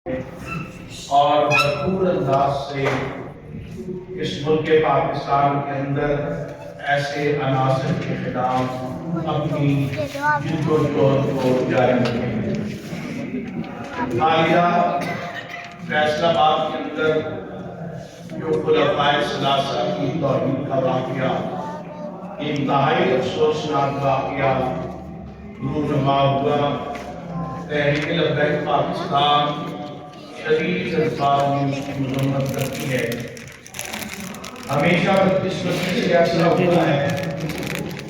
اور بھرپور انداز سے اس ملک پاکستان کے اندر ایسے عناصر کے خلاف اپنی جد و جہد کو جاری رکھیں۔ حالیہ فیصل آباد کے اندر جو خلفائے ثلاثہ کی توہین کا واقعہ انتہائی افسوسناک واقعہ رونما ہوا، تحریک لبیک پاکستان شدید الفاظ میں اس کی مذمت کرتی ہے۔ ہمیشہ بدقسمتی سے ایسا ہوتا ہے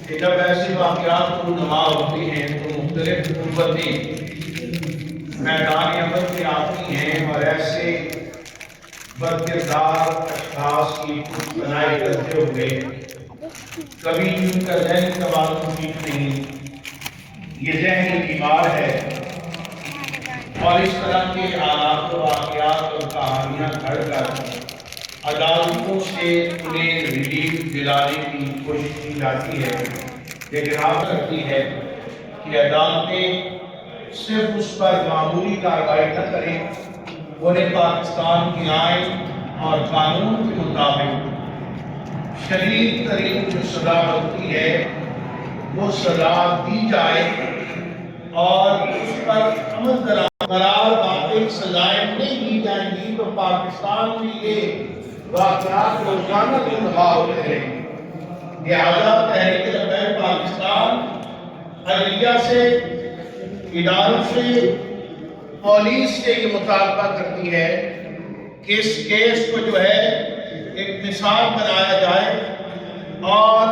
کہ جب ایسے واقعات رونما ہوتے ہیں تو مختلف قوتیں میدان عمل میں آتی ہیں اور ایسے بدکردار اشخاص کی بنائی کرتے ہوئے کبھی ان کا ذہنی توازن ٹھیک نہیں، یہ ذہنی بیمار ہے اور اس طرح کے حالات و واقعات اور کہانیاں گھڑ کر عدالتوں سے انہیں ریلیف دلانے کی کوشش کی جاتی ہے، لیکن آپ کرتی ہے کہ عدالتیں صرف اس پر معمولی کارروائی نہ کریں، انہیں پاکستان کی آئین اور قانون کے مطابق شدید ترین جو سزا بنتی ہے وہ سزا دی جائے اور اس پر عمل قرار باقی سزائیں نہیں دی جائیں گی تو پاکستان میں یہ واقعات روزانہ رونما ہوتے رہیں گے۔ لہٰذا تحریک لبیک پاکستان عدلیہ سے، اداروں سے، پولیس سے یہ مطالبہ کرتی ہے کہ اس کیس کو جو ہے ایک مثال بنایا جائے اور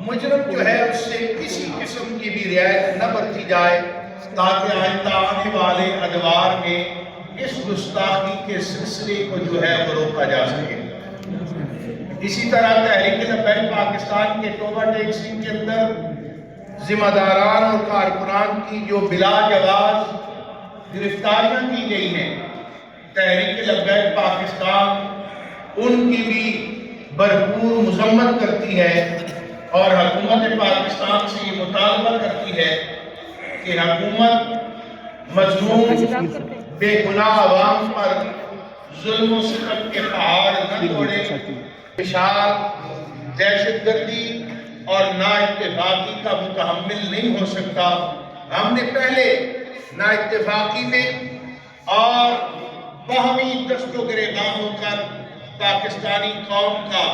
مجرم جو ہے اس سے کسی قسم کی بھی رعایت نہ برتی جائے تاکہ آئندہ آنے والے ادوار میں اس گستاخی کے سلسلے کو جو ہے وہ روکا جا سکے۔ اسی طرح تحریک لبیک پاکستان کے توبہ ٹیکسنگ کے اندر ذمہ داران اور کارکنان کی جو بلا جواز گرفتاریاں کی گئی ہیں، تحریک لبیک پاکستان ان کی بھی بھرپور مذمت کرتی ہے اور حکومت پاکستان سے یہ مطالبہ کرتی ہے کہ حکومت مظلوم بے گناہ عوام پر ظلم و ستم کے پہاڑ نہ توڑے۔ اشار دہشت گردی اور نا اتفاقی کا متحمل نہیں ہو سکتا۔ ہم نے پہلے نا اتفاقی میں اور باہمی دست و گریباں ہو کر پاکستانی قوم کا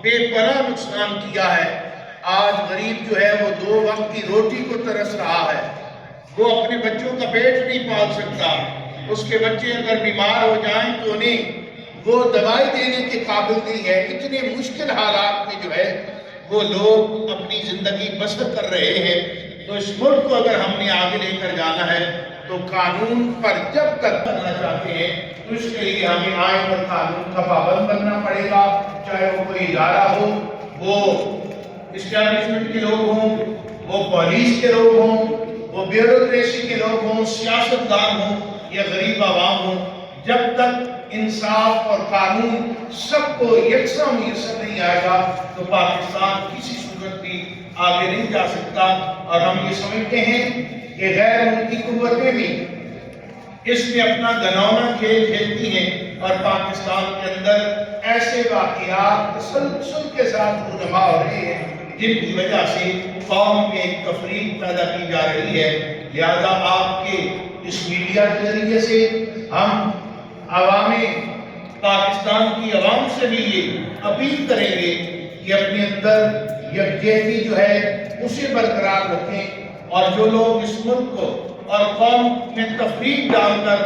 بے پناہ نقصان کیا ہے۔ آج غریب جو ہے وہ 2 وقت کی روٹی کو ترس رہا ہے، وہ اپنے بچوں کا پیٹ نہیں پال سکتا، اس کے بچے اگر بیمار ہو جائیں تو انہیں وہ دوائی دینے کے قابل نہیں ہے۔ اتنے مشکل حالات میں جو ہے وہ لوگ اپنی زندگی بسر کر رہے ہیں۔ تو اس ملک کو اگر ہم نے آگے لے کر جانا ہے تو قانون پر جب تک کرنا چاہتے ہیں تو اس کے لیے ہمیں آئین اور قانون کا پابند بننا پڑے گا، چاہے وہ کوئی ادارہ ہو، وہ اسٹیبلشمنٹ کے لوگ ہوں، وہ پولیس کے لوگ ہوں، وہ بیوروکریسی کے لوگ ہوں، سیاستدان ہوں یا غریب عوام ہوں۔ جب تک انصاف اور قانون سب کو یکساں میسر نہیں آئے گا تو پاکستان کسی صورت بھی آگے نہیں جا سکتا۔ اور ہم یہ سمجھتے ہیں کہ غیر ملکی قوتیں بھی اس میں اپنا گھناؤنا کھیل کھیلتی ہیں اور پاکستان کے اندر ایسے واقعات تسلسل کے ساتھ رونما ہو رہے ہیں جن کی وجہ سے قوم میں ایک تفریق پیدا کی جا رہی ہے۔ لہذا آپ کے اس میڈیا کے ذریعے سے ہم عوام پاکستان کی عوام سے بھی یہ اپیل کریں گے کہ اپنے اندر یکجہتی جو ہے اسے برقرار رکھیں اور جو لوگ اس ملک کو اور قوم میں تفریق ڈال کر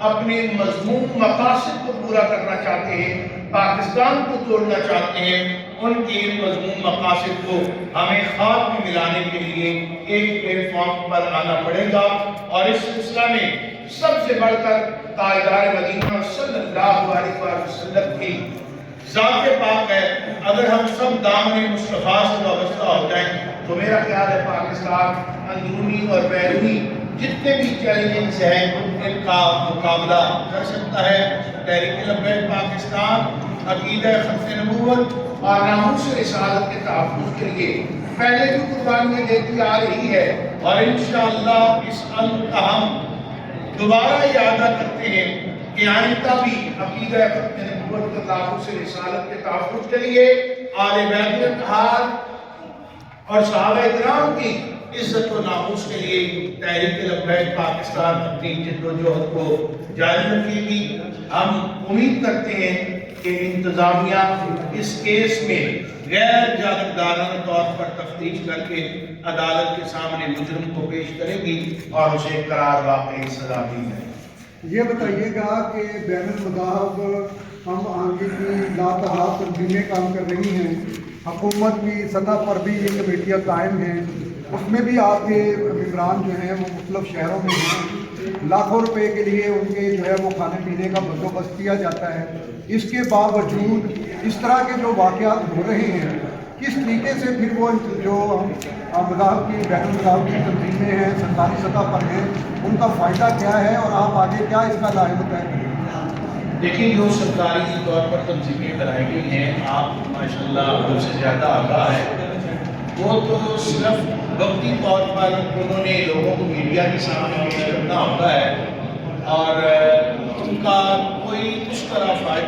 اپنے مذموم مقاصد کو پورا کرنا چاہتے ہیں، پاکستان کو توڑنا چاہتے ہیں، ان کے ان مذموم مقاصد کو ہمیں خاک میں ملانے کے لیے ایک پلیٹ فارم پر آنا پڑے گا۔ اور اس سلسلہ میں سب سے بڑھ کر تاجدار مدینہ صلی اللہ علیہ وسلم کی ذات پاک ہے۔ اگر ہم سب دامن مصطفیٰ سے وابستہ ہو جائیں تو میرا خیال ہے پاکستان اندرونی اور بیرونی جتنے بھی چیلنجز ہیں ان کا مقابلہ کر سکتا ہے۔ تحریک لبیک پاکستان عقیدہ ختم نبوت اور ناموس رسالت کے تحفظ کے لیے پہلے بھی قربانیاں دیتی آ رہی ہے اور انشاءاللہ اس عمل کا ہم دوبارہ اعادہ کرتے ہیں کہ آئندہ بھی عقیدہ ختم نبوت کے تعلق سے رسالت کے تحفظ کے لیے آل بیت اطہار اور صحابہ کرام کی عزت و ناموس کے لیے تحریک لبیک پاکستان اپنی جد و جہد کو جاری رکھے گی۔ ہم امید کرتے ہیں کہ انتظامیہ اس کیس میں غیر جانبدارانہ طور پر تفتیش کر کے عدالت کے سامنے مجرم کو پیش کرے گی اور اسے قرار واقعی سزا دی جائے۔ یہ بتائیے گا کہ بین المذاہب ہم آگے کی لاتحاد تنظیمیں کام کر رہی ہیں، حکومت کی سطح پر بھی یہ کمیٹیاں قائم ہیں، اس میں بھی آپ کے ممبران جو ہیں وہ مختلف شہروں میں ہیں، لاکھوں روپے کے لیے ان کے جو ہے وہ کھانے پینے کا بندوبست کیا جاتا ہے۔ اس کے باوجود اس طرح کے جو واقعات ہو رہے ہیں، کس طریقے سے پھر وہ جو مذاہب کی بین المذاہب کی تنظیمیں ہیں سرکاری سطح پر ہیں، ان کا فائدہ کیا ہے اور آپ آگے کیا اس کا لاحق طے کریں گے؟ دیکھیں جو سرکاری طور پر تنظیمیں بنائی گئی ہیں، آپ ماشاءاللہ ہم سے زیادہ آگاہ ہے، وہ تو صرف وقتی طور پر انہوں نے لوگوں کو میڈیا کے سامنے پیش کرنا ہوتا ہے اور ان کا کوئی اس طرح فائدہ